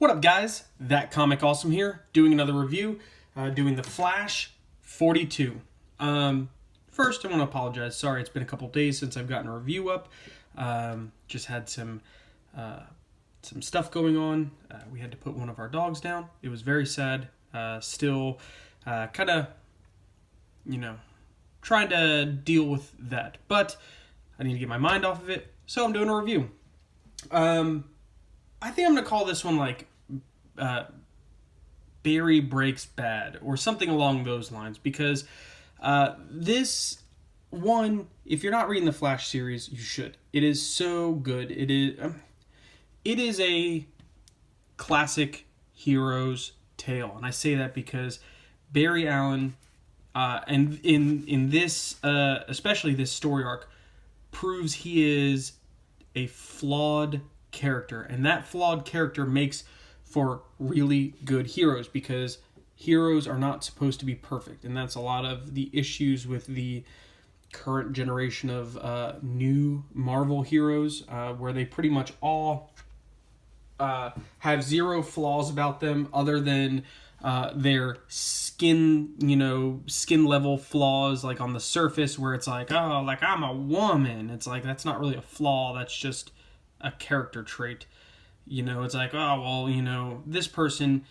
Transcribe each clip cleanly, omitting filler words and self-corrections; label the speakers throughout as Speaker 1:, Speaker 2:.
Speaker 1: What up, guys? That Comic Awesome here, doing another review, doing The Flash 42. First, I want to apologize. Sorry, it's been a couple days since I've gotten a review up. Just had some stuff going on. We had to put one of our dogs down. It was very sad. Still, kind of, trying to deal with that. But I need to get my mind off of it, so I'm doing a review. I think I'm going to call this one like Barry Breaks Bad or something along those lines, because this one, if you're not reading the Flash series, you should. It is so good. It is a classic hero's tale, and I say that because Barry Allen, and in this, especially this story arc, proves he is a flawed character, and that flawed character makes for really good heroes, because heroes are not supposed to be perfect, and that's a lot of the issues with the current generation of new Marvel heroes, where they pretty much all have zero flaws about them other than their skin level flaws, like on the surface, where it's like, oh, like I'm a woman. It's like, that's not really a flaw, that's just a character trait. It's like, oh, well, this person,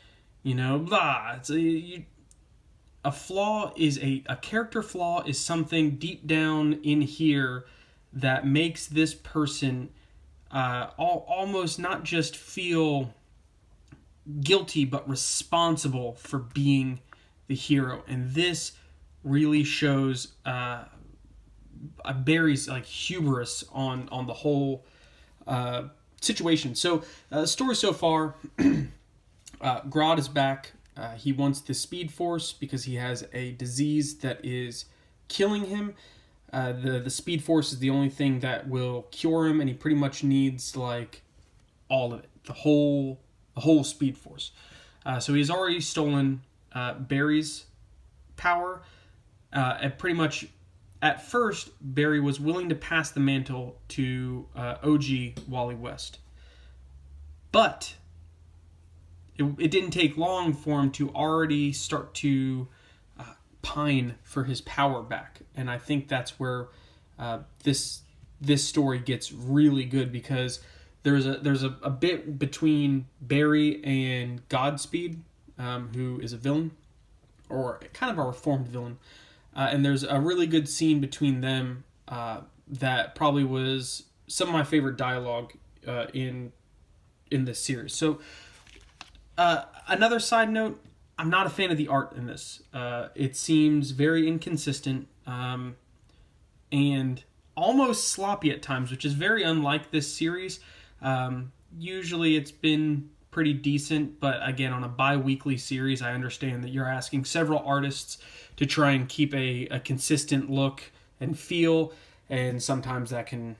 Speaker 1: blah. It's a flaw is a character flaw is something deep down in here that makes this person almost not just feel guilty, but responsible for being the hero. And this really shows Barry's like hubris on the whole situation. So story so far, Grodd is back. He wants the Speed Force because he has a disease that is killing him. The Speed Force is the only thing that will cure him, and he pretty much needs like all of it, the whole Speed Force. So he's already stolen Barry's power, and pretty much at first Barry was willing to pass the mantle to OG Wally West, but it didn't take long for him to already start to pine for his power back. And I think that's where this story gets really good, because there's a bit between Barry and Godspeed, who is a villain, or kind of a reformed villain, and there's a really good scene between them that probably was some of my favorite dialogue in this series. So another side note, I'm not a fan of the art in this. It seems very inconsistent and almost sloppy at times, which is very unlike this series. Usually it's been pretty decent, but again, on a bi-weekly series, I understand that you're asking several artists to try and keep a consistent look and feel, and sometimes that can,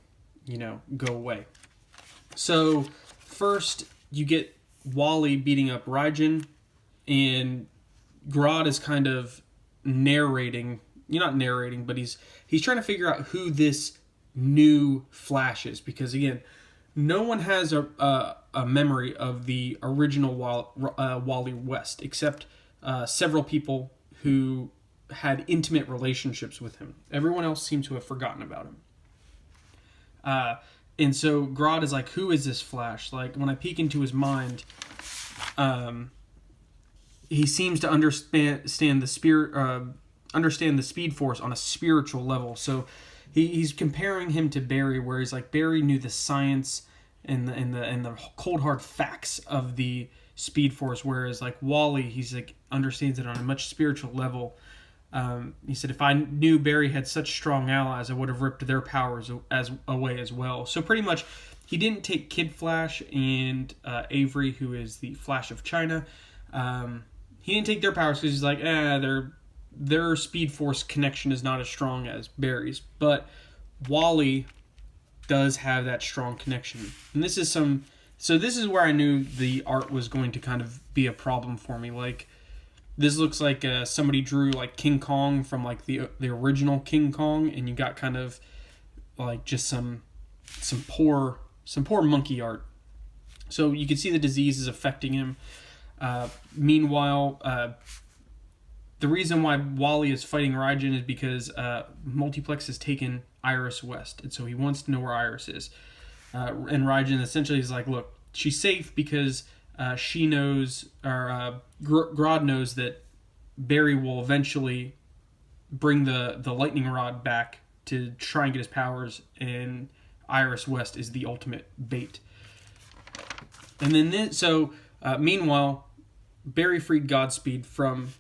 Speaker 1: go away. So first, you get Wally beating up Raijin, and Grodd is kind of narrating. You're not narrating, but he's trying to figure out who this new Flash is, because again, no one has a memory of the original Wally West, except several people who had intimate relationships with him. Everyone else seems to have forgotten about him. And so Grodd is like, who is this Flash? Like, when I peek into his mind, he seems to understand the Speed Force on a spiritual level. So he's comparing him to Barry, where he's like, Barry knew the science and the cold hard facts of the Speed Force, whereas like Wally, he's like understands it on a much spiritual level. He said, if I knew Barry had such strong allies, I would have ripped their powers away as well. So pretty much, he didn't take Kid Flash and Avery, who is the Flash of China. He didn't take their powers because he's like, their Speed Force connection is not as strong as Barry's. But Wally does have that strong connection, and this is where I knew the art was going to kind of be a problem for me. Like, this looks like somebody drew like King Kong from like the original King Kong, and you got kind of like just some poor monkey art. So you can see the disease is affecting him. Meanwhile, the reason why Wally is fighting Raijin is because Multiplex has taken Iris West, and so he wants to know where Iris is. And Raijin essentially is like, look, she's safe because she knows, or Grodd knows that Barry will eventually bring the lightning rod back to try and get his powers, and Iris West is the ultimate bait. And then meanwhile, Barry freed Godspeed from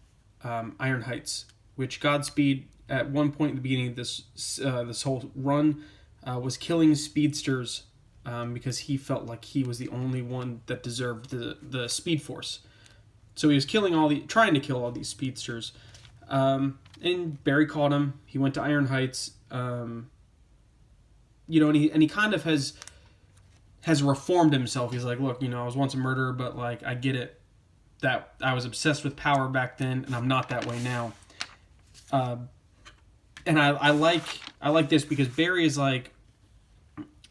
Speaker 1: Iron Heights, which Godspeed at one point in the beginning of this whole run was killing speedsters because he felt like he was the only one that deserved the Speed Force. So he was trying to kill all these speedsters, and Barry caught him. He went to Iron Heights, and he kind of has reformed himself. He's like, look, I was once a murderer, but like I get it. That I was obsessed with power back then, and I'm not that way now. And I like this because Barry is like,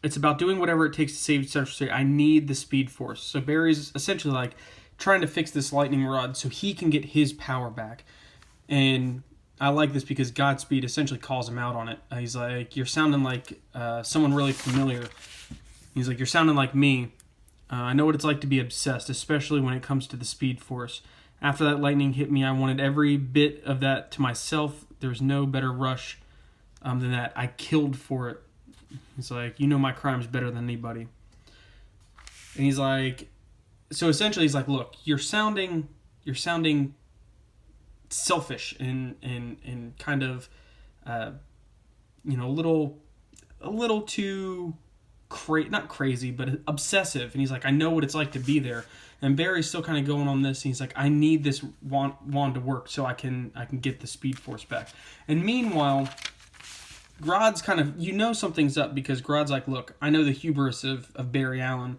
Speaker 1: it's about doing whatever it takes to save Central City. I need the Speed Force. So Barry's essentially like trying to fix this lightning rod so he can get his power back. And I like this because Godspeed essentially calls him out on it. He's like, you're sounding like someone really familiar. He's like, you're sounding like me. I know what it's like to be obsessed, especially when it comes to the Speed Force. After that lightning hit me, I wanted every bit of that to myself. There's no better rush than that. I killed for it. He's like, my crime's better than anybody. And he's like, so essentially he's like, look, you're sounding selfish and kind of, a little too not crazy, but obsessive. And he's like, I know what it's like to be there. And Barry's still kind of going on this. And he's like, I need this wand to work so I can get the Speed Force back. And meanwhile, Grodd's kind of, something's up because Grodd's like, look, I know the hubris of Barry Allen.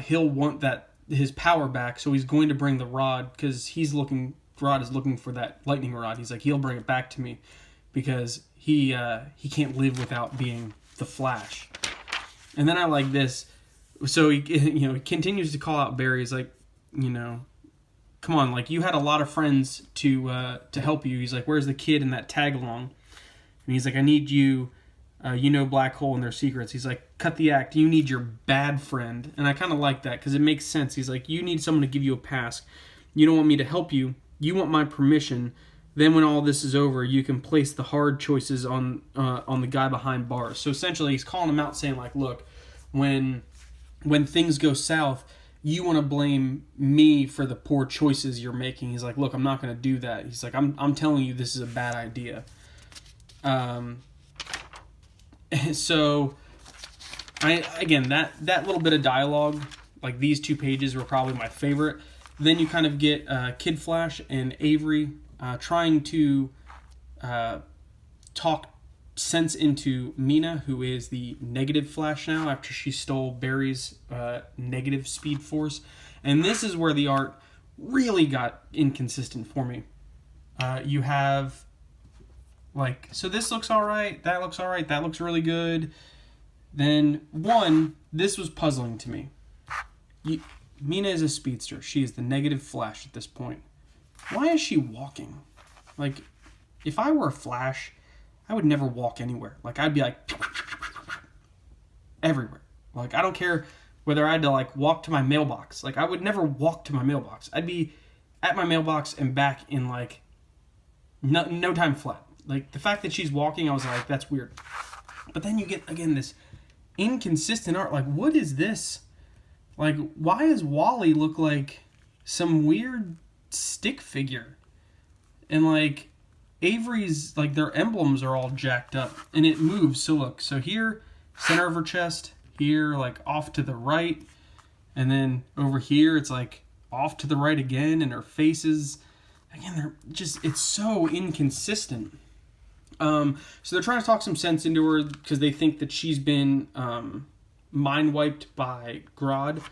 Speaker 1: He'll want his power back, so he's going to bring the rod because Grodd is looking for that lightning rod. He's like, he'll bring it back to me because he can't live without being the Flash. And then I like this. So he continues to call out Barry. He's like, come on, like you had a lot of friends to help you. He's like, where's the kid in that tag along? And he's like, I need you. Black Hole and their secrets. He's like, cut the act. You need your bad friend. And I kind of like that because it makes sense. He's like, you need someone to give you a pass. You don't want me to help you. You want my permission. Then when all this is over, you can place the hard choices on the guy behind bars. So essentially, he's calling him out, saying like, look, when things go south, you want to blame me for the poor choices you're making. He's like, look, I'm not going to do that. He's like, I'm telling you, this is a bad idea. So that little bit of dialogue, like these 2 pages were probably my favorite. Then you kind of get Kid Flash and Avery trying to talk sense into Mina, who is the negative Flash now after she stole Barry's negative Speed Force. And this is where the art really got inconsistent for me. You have so this looks all right, that looks all right, that looks really good. Then this was puzzling to me. Mina is a speedster. She is the negative Flash at this point. Why is she walking? Like, if I were a Flash, I would never walk anywhere. Like, I'd be like everywhere. Like, I don't care whether I had to like walk to my mailbox. Like, I would never walk to my mailbox. I'd be at my mailbox and back in like no time flat. Like, the fact that she's walking, I was like, that's weird. But then you get, again, this inconsistent art. Like, what is this? Like, why does Wally look like some weird stick figure? And, like, Avery's, like, their emblems are all jacked up. And it moves. So, look. So, here, center of her chest. Here, like, off to the right. And then over here, it's, like, off to the right again. And her faces, again, they're just, it's so inconsistent. So they're trying to talk some sense into her because they think that she's been mind wiped by Grodd.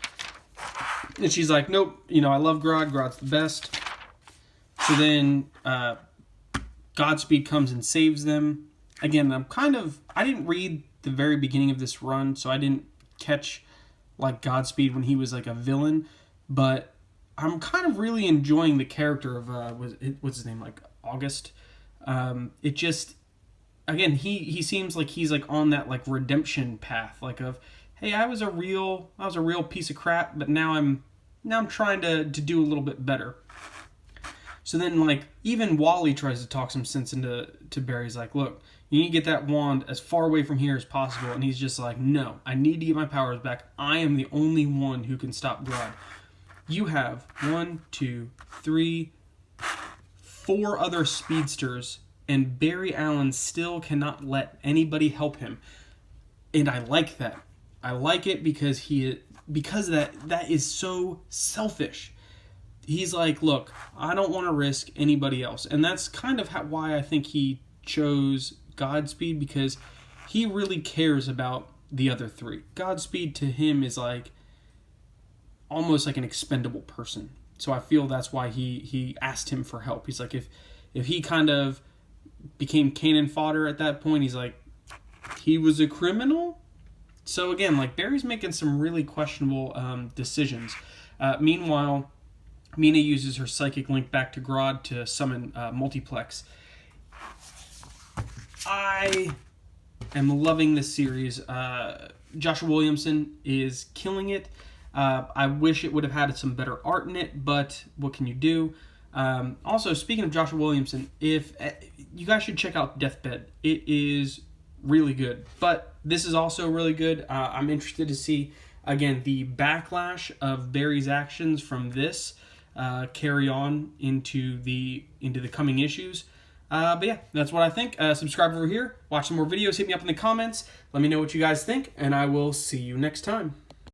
Speaker 1: And she's like, nope, I love Grodd. Grodd's the best. So then Godspeed comes and saves them. Again, I didn't read the very beginning of this run, so I didn't catch like Godspeed when he was like a villain, but I'm kind of really enjoying the character of what's his name, like August. It just, again, he seems like he's like on that like redemption path, like of, hey, I was a real piece of crap, but now I'm trying to do a little bit better. So then, like, even Wally tries to talk some sense into Barry. He's like, look, you need to get that wand as far away from here as possible. And he's just like, no, I need to get my powers back. I am the only one who can stop Grodd. You have 1, 2, 3, 4 other speedsters, and Barry Allen still cannot let anybody help him. And I like that. I like it because that is so selfish. He's like, look, I don't want to risk anybody else. And that's kind of why I think he chose Godspeed, because he really cares about the other 3. Godspeed to him is like almost like an expendable person. So I feel that's why he asked him for help. He's like, if he kind of became cannon fodder at that point, he's like, he was a criminal? So again, like, Barry's making some really questionable decisions. Meanwhile, Mina uses her psychic link back to Grodd to summon Multiplex. I am loving this series. Joshua Williamson is killing it. I wish it would have had some better art in it, but what can you do? Also, speaking of Joshua Williamson, if you guys should check out Deathbed. It is really good, but this is also really good. I'm interested to see, again, the backlash of Barry's actions from this carry on into the coming issues. But yeah, that's what I think. Subscribe over here, watch some more videos, hit me up in the comments, let me know what you guys think, and I will see you next time.